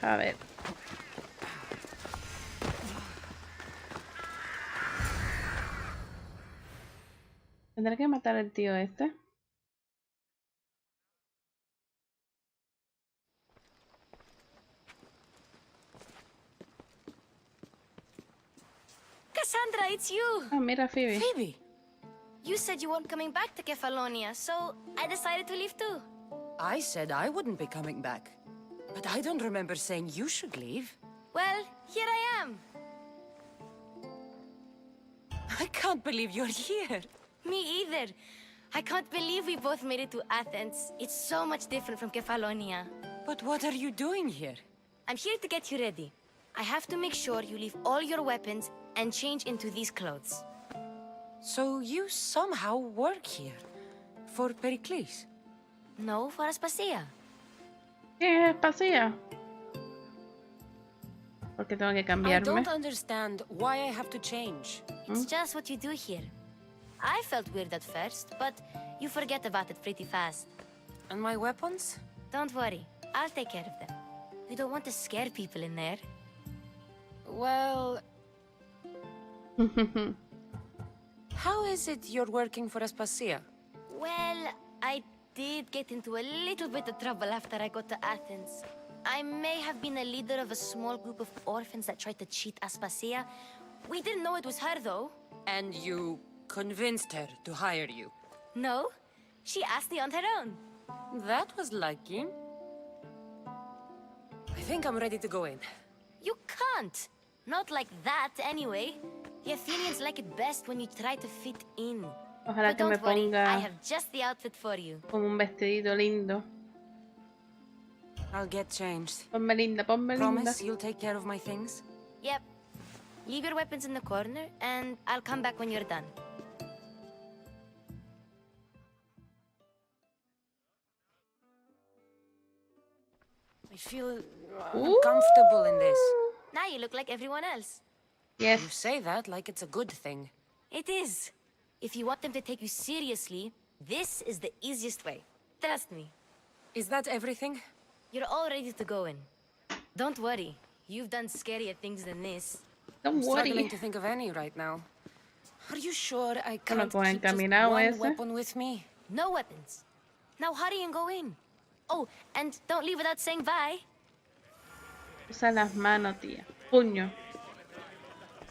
A ver. Tendré que matar al tío este. Cassandra, it's you! Ah, mira, Phoebe. Phoebe! You said you weren't coming back to Kefalonia, so I decided to leave too. I said I wouldn't be coming back. But I don't remember saying you should leave. Well, here I am. I can't believe you're here. Me either. I can't believe we both made it to Athens. It's so much different from Kefalonia. But what are you doing here? I'm here to get you ready. I have to make sure you leave all your weapons and change into these clothes. So you somehow work here? For Pericles? No, for Aspasia. ¿Qué pasía? Porque tengo que I cambiarme. don't understand why I have to change. It's just what you do here. I felt weird at first, but you forget about it pretty fast. And my weapons? Don't worry, I'll take care of them. You don't want to scare people in there. Well... How is it you're working for Aspasia? Well, I did get into a little bit of trouble after I got to Athens. I may have been a leader of a small group of orphans that tried to cheat Aspasia. We didn't know it was her, though. And you convinced her to hire you? No, she asked me on her own. That was lucky. I think I'm ready to go in. You can't. Not like that, anyway. The Athenians like it best when you try to fit in. Ojalá But que me don't worry, ponga I have just the outfit for you. como un vestidito lindo. I'll get changed. Ponme linda, ponme linda. Promise you'll take care of my things? Yep. Leave your weapons in the corner, and I'll come back when you're done. I feel uncomfortable in this. Now you look like everyone else. Yes. You say that like it's a good thing. It is. If you want them to take you seriously, this is the easiest way. Trust me. Is that everything? You're all ready to go in. Don't worry. You've done scarier things than this. Don't I'm struggling worry. to think of any right now. Are you sure I No can't puedo keep just encaminar, one ese. weapon with me? No weapons. Now hurry and go in. Oh, and don't leave without saying bye. Usa las manos, tía. Puño.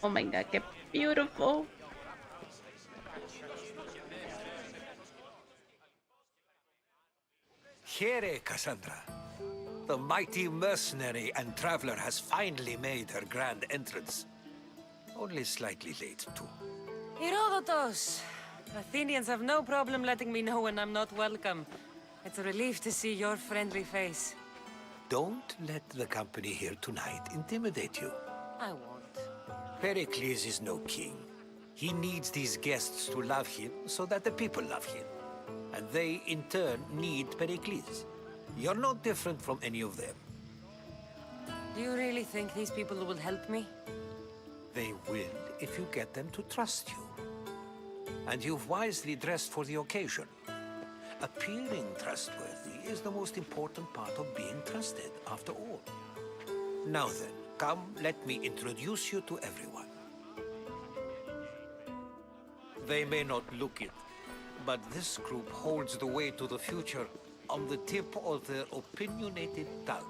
Oh my god, qué beautiful. Here, Cassandra. The mighty mercenary and traveler has finally made her grand entrance. Only slightly late, too. Herodotus! Athenians have no problem letting me know when I'm not welcome. It's a relief to see your friendly face. Don't let the company here tonight intimidate you. I won't. Pericles is no king. He needs these guests to love him so that the people love him. And they, in turn, need Pericles. You're no different from any of them. Do you really think these people will help me? They will if you get them to trust you. And you've wisely dressed for the occasion. Appearing trustworthy is the most important part of being trusted, after all. Now then, come, let me introduce you to everyone. They may not look it, but this group holds the way to the future on the tip of their opinionated tongues.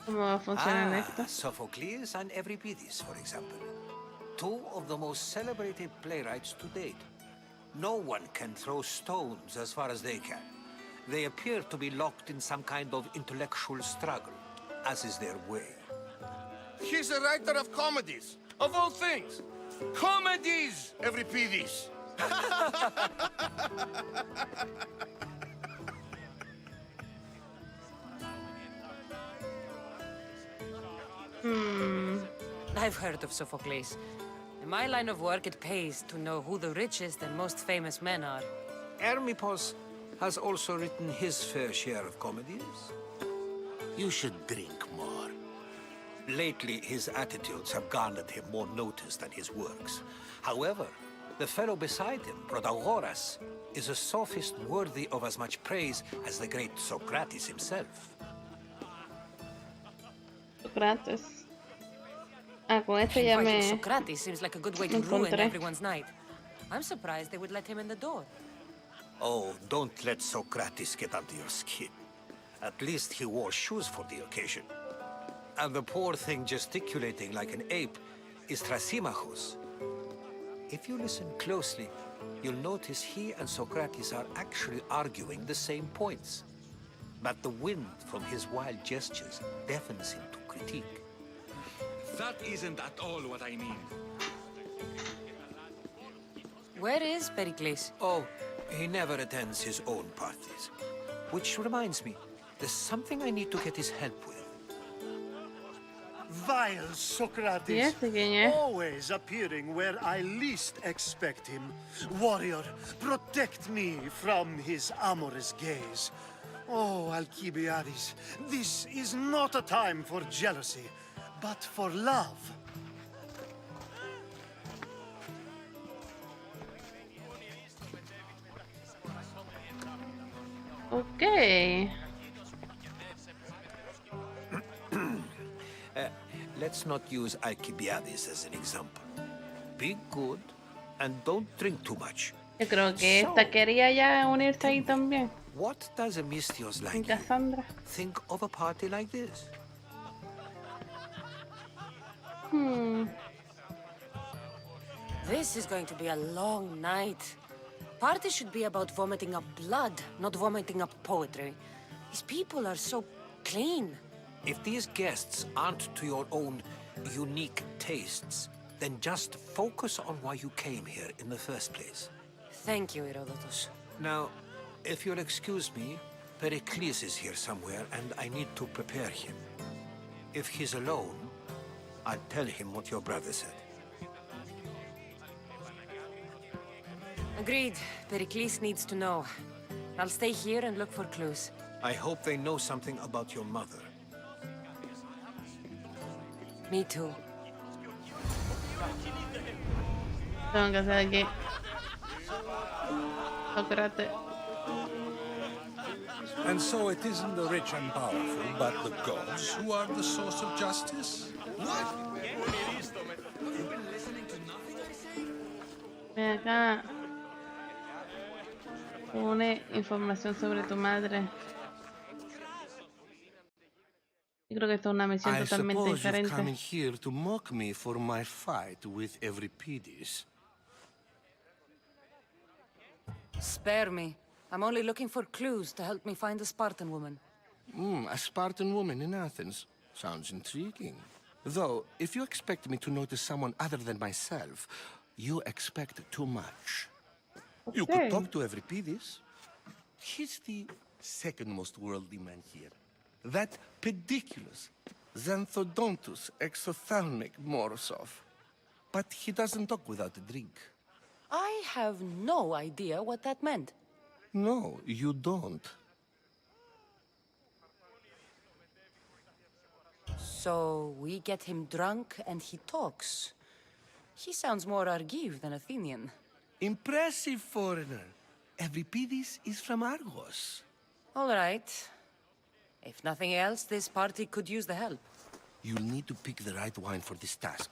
¿Cómo va a funcionar esto? Sophocles and Euripides, for example. Two of the most celebrated playwrights to date. No one can throw stones as far as they can. They appear to be locked in some kind of intellectual struggle, as is their way. He's a writer of comedies, of all things. Comedies, Euripides. I've heard of Sophocles. In my line of work, it pays to know who the richest and most famous men are. Hermippos has also written his fair share of comedies. You should drink more. Lately, his attitudes have garnered him more notice than his works. However, The fellow beside him, Protagoras, is a sophist worthy of as much praise as the great Socrates himself. Sócrates. Ah, con este ya Inviting me... Socrates seems like a good way to ruin everyone's night. I'm surprised they would let him in the door. Oh, don't let Socrates get under your skin. At least he wore shoes for the occasion. And the poor thing gesticulating like an ape is Thrasymachus. If you listen closely, you'll notice he and Socrates are actually arguing the same points. But the wind from his wild gestures deafens him to critique. That isn't at all what I mean. Where is Pericles? Oh, he never attends his own parties. Which reminds me, there's something I need to get his help with. Vile Socrates, ¿Y este quién es? always appearing where I least expect him. Warrior, protect me from his amorous gaze. Oh, Alcibiades, this is not a time for jealousy, but for love. Ok. Let's not use Alcibiades as an example. Be good and don't drink too much. Yo creo que esta quería ya unirse ahí también. What does a Mistios En like you Cassandra. think of a party like this? This is going to be a long night. Party should be about vomiting up blood, not vomiting up poetry. These people are so clean. If these guests aren't to your own unique tastes, then just focus on why you came here in the first place. Thank you, Herodotus. Now, if you'll excuse me, Pericles is here somewhere and I need to prepare him. If he's alone, I'll tell him what your brother said. Agreed. Pericles needs to know. I'll stay here and look for clues. I hope they know something about your mother. Me too. Tengo que hacer aquí. Sócrates. And so it isn't the rich and powerful, but the gods who are the source of justice? Ven acá. Une información sobre tu madre. Yo creo que esto es una misión I totalmente suppose you've come in diferente. here to mock me for my fight with Euripides. Spare me. I'm only looking for clues to help me find a Spartan woman. A Spartan woman in Athens. Sounds intriguing. Though, if you expect me to notice someone other than myself, you expect too much. You Okay. could talk to Euripides. He's the second most worldly man here. That pediculous, xanthodontus exophthalmic Morosov. But he doesn't talk without a drink. I have no idea what that meant. No, you don't. So we get him drunk and he talks. He sounds more Argive than Athenian. Impressive, foreigner. Euripides is from Argos. All right. If nothing else, this party could use the help. You'll need to pick the right wine for this task.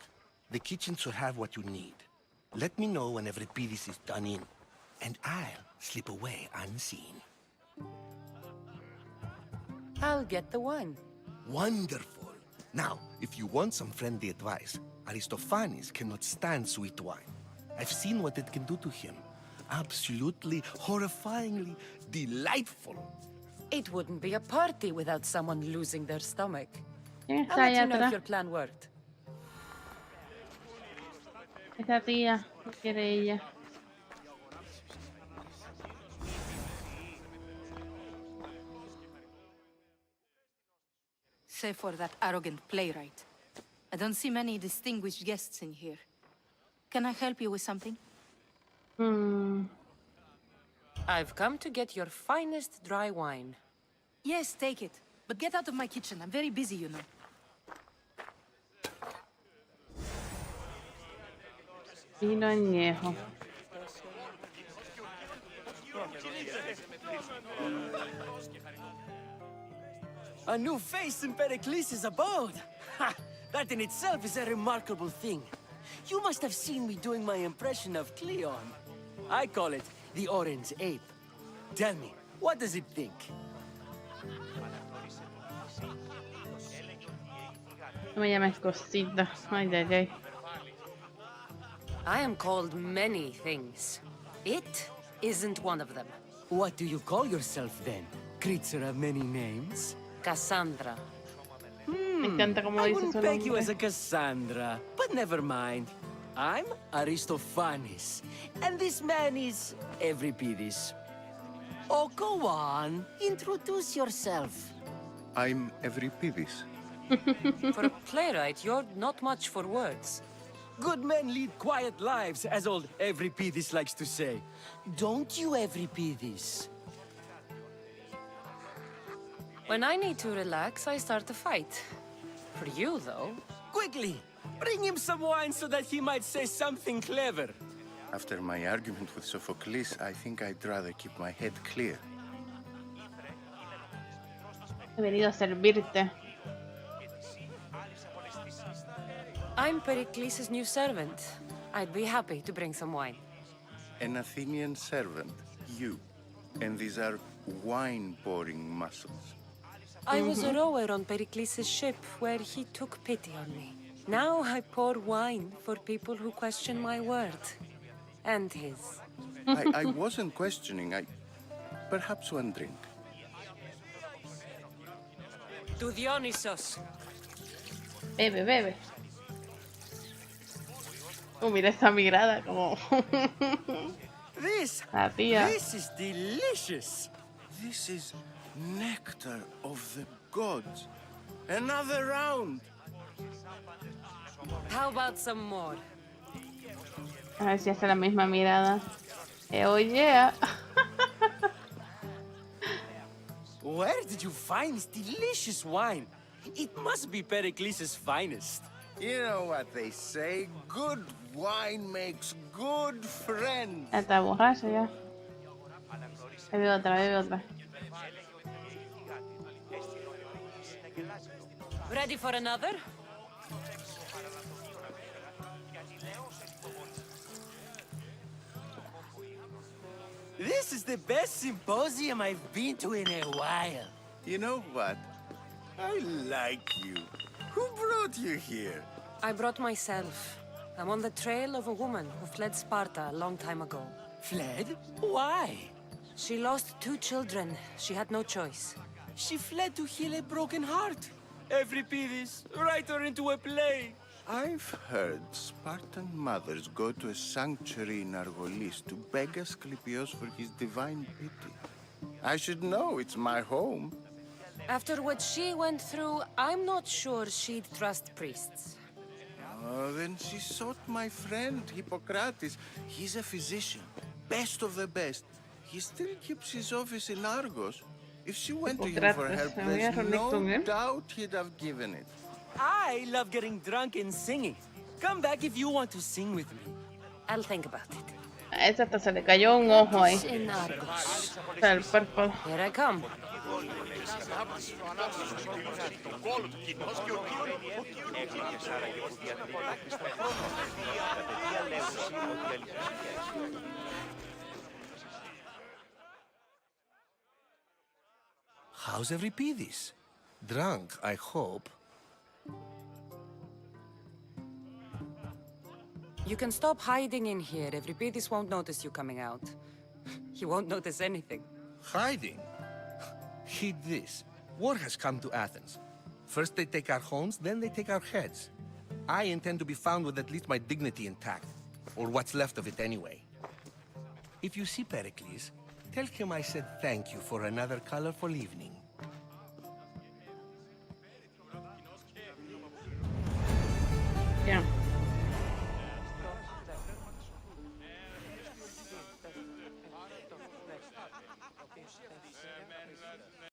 The kitchen should have what you need. Let me know when Euripides is done in, and I'll slip away unseen. I'll get the wine. Wonderful. Now, if you want some friendly advice, Aristophanes cannot stand sweet wine. I've seen what it can do to him. Absolutely, horrifyingly delightful. It wouldn't be a party without someone losing their stomach. ¿Quién I'll está let allá you know if atrás? your plan worked. Esta tía. ¿Qué quiere ella? Save for that arrogant playwright. I don't see many distinguished guests in here. Can I help you with something? I've come to get your finest dry wine. Yes, take it. But get out of my kitchen. I'm very busy, you know. Vino añejo. A new face in Pericles' abode! Ha! That in itself is a remarkable thing. You must have seen me doing my impression of Cleon. I call it the Orange Ape. Tell me, what does it think? No me llames cosita. Ay, ay, ay. I am called many things. It isn't one of them. What do you call yourself then? Creature of many names? Cassandra. Me encanta como I dice wouldn't su peg you as nombre. a Cassandra, but never mind. I'm Aristophanes, and this man is Euripides. Oh, go on. Introduce yourself. I'm Euripides. For a playwright, you're not much for words. Good men lead quiet lives, as old Euripides likes to say. Don't you, Euripides? When I need to relax, I start a fight. For you, though, Quickly, bring him some wine so that he might say something clever. After my argument with Sophocles, I think I'd rather keep my head clear. He venido a servirte. I'm Pericles' new servant. I'd be happy to bring some wine. An Athenian servant, you. And these are wine-pouring muscles. I was a rower on Pericles' ship where he took pity on me. Now I pour wine for people who question my word. And his. I wasn't questioning, Perhaps one drink. To Dionysos. Bebe, bebe. Mira esa mirada como... This La tía. is delicious. This is nectar of the gods. Another round! How about some more? A ver si hace la misma mirada. Oh yeah. Where did you find this delicious wine? It must be Pericles' finest. You know what they say, good wine makes good friends. Ya está borracho ya. Bebe otra, bebe otra. Ready for another? This is the best symposium I've been to in a while. You know what? I like you. Who brought you here? I brought myself. I'm on the trail of a woman who fled Sparta a long time ago. Fled? Why? She lost 2 children. She had no choice. She fled to heal a broken heart. Euripides, write her into a play. I've heard Spartan mothers go to a sanctuary in Argolis to beg Asclepios for his divine pity. I should know, it's my home. After what she went through, I'm not sure she'd trust priests. Oh, then she sought my friend, Hippocrates. He's a physician, best of the best. He still keeps his office in Argos. If she went to him for help, there's no doubt he'd have given it. I love getting drunk and singing. Come back if you want to sing with me. I'll think about it. A esa hasta se le cayó un ojo ahí. In Argos. O sea, el párpado. Here I come. How's Euripides? Drunk, I hope. You can stop hiding in here. Euripides won't notice you coming out. He won't notice anything. Hiding? Heed this. War has come to Athens. First they take our homes, then they take our heads. I intend to be found with at least my dignity intact. Or what's left of it anyway. If you see Pericles, tell him I said thank you for another colorful evening. Ya.